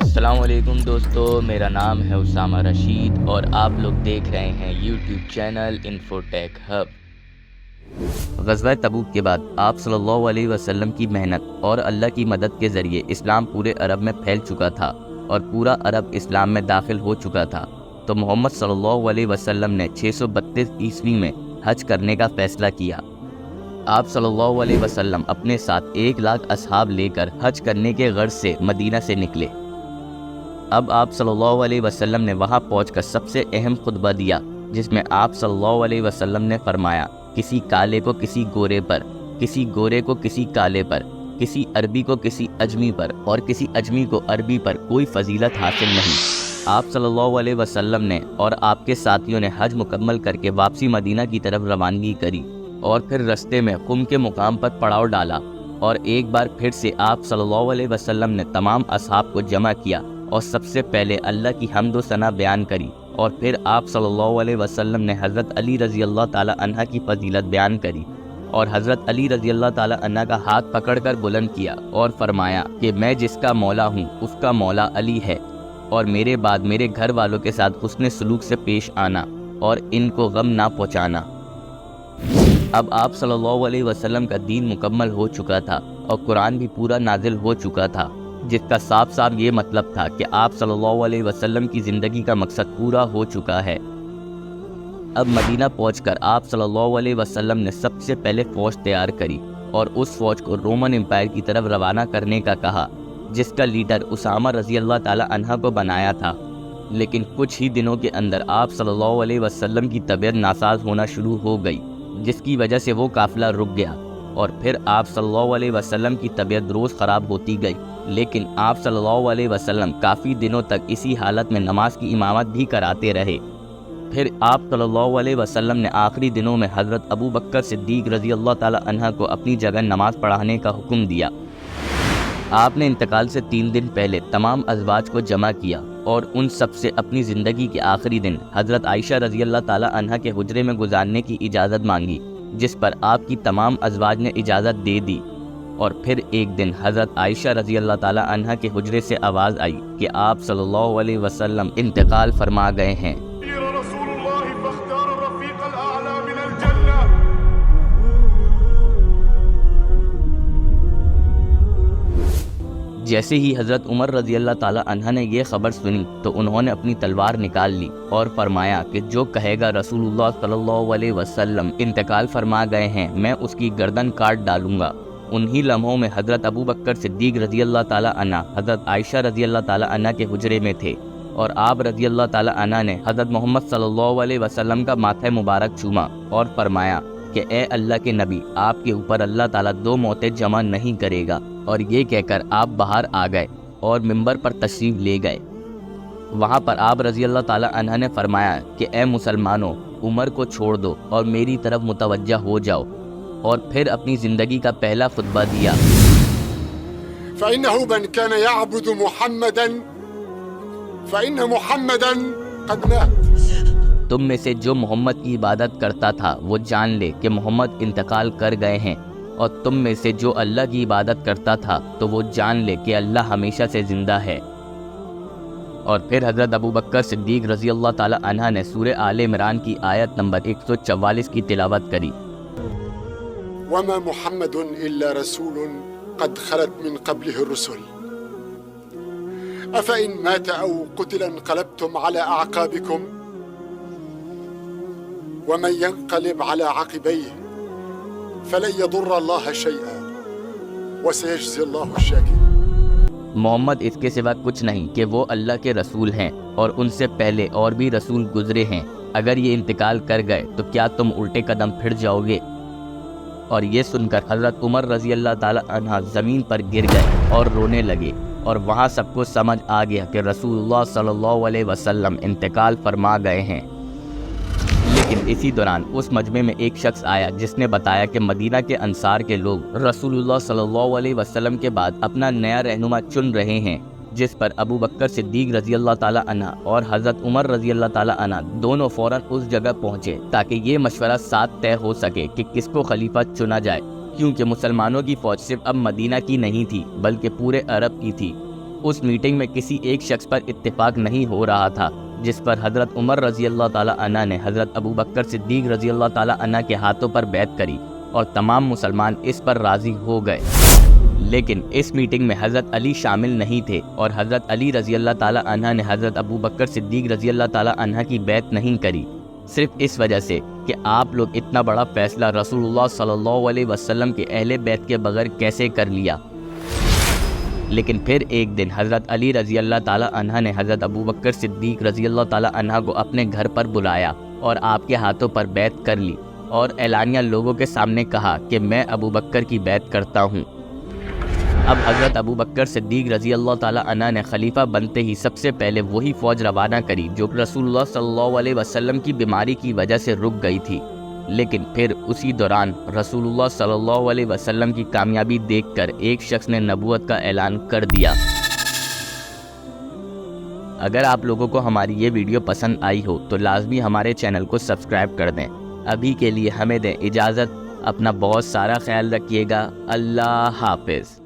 السلام علیکم دوستو، میرا نام ہے اسامہ رشید اور آپ لوگ دیکھ رہے ہیں یوٹیوب چینل انفوٹیک ہب۔ غزوہ تبوک کے بعد آپ صلی اللہ علیہ وسلم کی محنت اور اللہ کی مدد کے ذریعے اسلام پورے عرب میں پھیل چکا تھا اور پورا عرب اسلام میں داخل ہو چکا تھا، تو محمد صلی اللہ علیہ وسلم نے 632 عیسوی میں حج کرنے کا فیصلہ کیا۔ آپ صلی اللہ علیہ وسلم اپنے ساتھ 1,00,000 اصحاب لے کر حج کرنے کے غرض سے مدینہ سے نکلے۔ اب آپ صلی اللہ علیہ وسلم نے وہاں پہنچ کر سب سے اہم خطبہ دیا، جس میں آپ صلی اللہ علیہ وسلم نے فرمایا، کسی کالے کو کسی گورے پر، کسی گورے کو کسی کالے پر، کسی عربی کو کسی اجمی پر اور کسی اجمی کو عربی پر کوئی فضیلت حاصل نہیں۔ آپ صلی اللہ علیہ وسلم نے اور آپ کے ساتھیوں نے حج مکمل کر کے واپسی مدینہ کی طرف روانگی کری اور پھر رستے میں قم کے مقام پر پڑاؤ ڈالا، اور ایک بار پھر سے آپ صلی اللہ علیہ وسلم نے تمام اصحاب کو جمع کیا اور سب سے پہلے اللہ کی حمد و ثنا بیان کری، اور پھر آپ صلی اللہ علیہ وسلم نے حضرت علی رضی اللہ تعالی عنہ کی فضیلت بیان کری اور حضرت علی رضی اللہ تعالی عنہ کا ہاتھ پکڑ کر بلند کیا اور فرمایا کہ میں جس کا مولا ہوں اس کا مولا علی ہے، اور میرے بعد میرے گھر والوں کے ساتھ حسن سلوک سے پیش آنا اور ان کو غم نہ پہنچانا۔ اب آپ صلی اللہ علیہ وسلم کا دین مکمل ہو چکا تھا اور قرآن بھی پورا نازل ہو چکا تھا، جس کا صاف صاف یہ مطلب تھا کہ آپ صلی اللہ علیہ وسلم کی زندگی کا مقصد پورا ہو چکا ہے۔ اب مدینہ پہنچ کر آپ صلی اللہ علیہ وسلم نے سب سے پہلے فوج تیار کری اور اس فوج کو رومن امپائر کی طرف روانہ کرنے کا کہا، جس کا لیڈر اسامہ رضی اللہ تعالی عنہ کو بنایا تھا۔ لیکن کچھ ہی دنوں کے اندر آپ صلی اللہ علیہ وسلم کی طبیعت ناساز ہونا شروع ہو گئی، جس کی وجہ سے وہ قافلہ رک گیا، اور پھر آپ صلی اللہ علیہ وسلم کی طبیعت روز خراب ہوتی گئی۔ لیکن آپ صلی اللہ علیہ وسلم کافی دنوں تک اسی حالت میں نماز کی امامت بھی کراتے رہے۔ پھر آپ صلی اللہ علیہ وسلم نے آخری دنوں میں حضرت ابو بکر صدیق رضی اللہ تعالی عنہ کو اپنی جگہ نماز پڑھانے کا حکم دیا۔ آپ نے انتقال سے 3 دن پہلے تمام ازواج کو جمع کیا اور ان سب سے اپنی زندگی کے آخری دن حضرت عائشہ رضی اللہ تعالی عنہ کے حجرے میں گزارنے کی اجازت مانگی، جس پر آپ کی تمام ازواج نے اجازت دے دی۔ اور پھر ایک دن حضرت عائشہ رضی اللہ تعالی عنہ کے حجرے سے آواز آئی کہ آپ صلی اللہ علیہ وسلم انتقال فرما گئے ہیں۔ جیسے ہی حضرت عمر رضی اللہ تعالی عنہ نے یہ خبر سنی تو انہوں نے اپنی تلوار نکال لی اور فرمایا کہ جو کہے گا رسول اللہ صلی اللہ علیہ وسلم انتقال فرما گئے ہیں، میں اس کی گردن کاٹ ڈالوں گا۔ انہی لمحوں میں حضرت ابو بکر صدیق رضی اللہ تعالی عنہ حضرت عائشہ رضی اللہ تعالی عنہ کے حجرے میں تھے، اور آپ رضی اللہ تعالی عنہ نے حضرت محمد صلی اللہ علیہ وسلم کا ماتھے مبارک چوما اور فرمایا کہ اے اللہ کے نبی، آپ کے اوپر اللہ تعالیٰ 2 موتیں جمع نہیں کرے گا، اور یہ کہہ کر آپ باہر آ گئے اور منبر پر تشریف لے گئے۔ وہاں پر آپ رضی اللہ تعالی عنہ نے فرمایا کہ اے مسلمانوں، عمر کو چھوڑ دو اور میری طرف متوجہ ہو جاؤ، اور پھر اپنی زندگی کا پہلا خطبہ دیا۔ فإنه من كان يعبد محمدا فإن محمدا قد مات۔ تم میں سے جو محمد کی عبادت کرتا تھا وہ جان لے کہ محمد انتقال کر گئے ہیں، اور تم میں سے جو اللہ کی عبادت کرتا تھا تو وہ جان لے کہ اللہ ہمیشہ سے زندہ ہے۔ اور پھر حضرت ابو بکر صدیق رضی اللہ تعالی عنہ نے سورہ آل عمران کی آیت نمبر 144 کی تلاوت کری۔ وما محمد إلا رسول قد خلت من قبله الرسل أفإن مات أو قتل انقلبتم على أعقابكم ومن ينقلب على عقبيه فلن يضر الله شيئا وسيجزي الله الشاكرين۔ محمد اس کے سوا کچھ نہیں کہ وہ اللہ کے رسول ہیں، اور ان سے پہلے اور بھی رسول گزرے ہیں، اگر یہ انتقال کر گئے تو کیا تم الٹے قدم پھر جاؤ گے؟ اور یہ سن کر حضرت عمر رضی اللہ تعالی عنہ زمین پر گر گئے اور رونے لگے، اور وہاں سب کو سمجھ آ گیا کہ رسول اللہ صلی اللہ علیہ وسلم انتقال فرما گئے ہیں۔ لیکن اسی دوران اس مجمع میں ایک شخص آیا جس نے بتایا کہ مدینہ کے انصار کے لوگ رسول اللہ صلی اللہ علیہ وسلم کے بعد اپنا نیا رہنما چن رہے ہیں، جس پر ابو بکر صدیق رضی اللہ تعالی عنہ اور حضرت عمر رضی اللہ تعالی عنہ دونوں فوراً اس جگہ پہنچے تاکہ یہ مشورہ ساتھ طے ہو سکے کہ کس کو خلیفہ چنا جائے، کیونکہ مسلمانوں کی فوج صرف اب مدینہ کی نہیں تھی بلکہ پورے عرب کی تھی۔ اس میٹنگ میں کسی ایک شخص پر اتفاق نہیں ہو رہا تھا، جس پر حضرت عمر رضی اللہ تعالیٰ عنہ نے حضرت ابو بکر صدیق رضی اللہ تعالیٰ عنہ کے ہاتھوں پر بیعت کری اور تمام مسلمان اس پر راضی ہو گئے۔ لیکن اس میٹنگ میں حضرت علی شامل نہیں تھے اور حضرت علی رضی اللہ تعالیٰ عنہ نے حضرت ابو بکر صدیق رضی اللہ تعالیٰ عنہ کی بیعت نہیں کری، صرف اس وجہ سے کہ آپ لوگ اتنا بڑا فیصلہ رسول اللہ صلی اللہ علیہ وسلم کے اہل بیت کے بغیر کیسے کر لیا۔ لیکن پھر ایک دن حضرت علی رضی اللہ تعالیٰ عنہ نے حضرت ابو بکر صدیق رضی اللہ تعالیٰ عنہ کو اپنے گھر پر بلایا اور آپ کے ہاتھوں پر بیعت کر لی اور اعلانیہ لوگوں کے سامنے کہا کہ میں ابو بکر کی بیعت کرتا ہوں۔ اب حضرت ابو بکر صدیق رضی اللہ تعالیٰ عنہ نے خلیفہ بنتے ہی سب سے پہلے وہی فوج روانہ کری جو رسول اللہ صلی اللہ علیہ وسلم کی بیماری کی وجہ سے رک گئی تھی، لیکن پھر اسی دوران رسول اللہ صلی اللہ علیہ وسلم کی کامیابی دیکھ کر ایک شخص نے نبوت کا اعلان کر دیا۔ اگر آپ لوگوں کو ہماری یہ ویڈیو پسند آئی ہو تو لازمی ہمارے چینل کو سبسکرائب کر دیں۔ ابھی کے لیے ہمیں دیں اجازت، اپنا بہت سارا خیال رکھیے گا، اللہ حافظ۔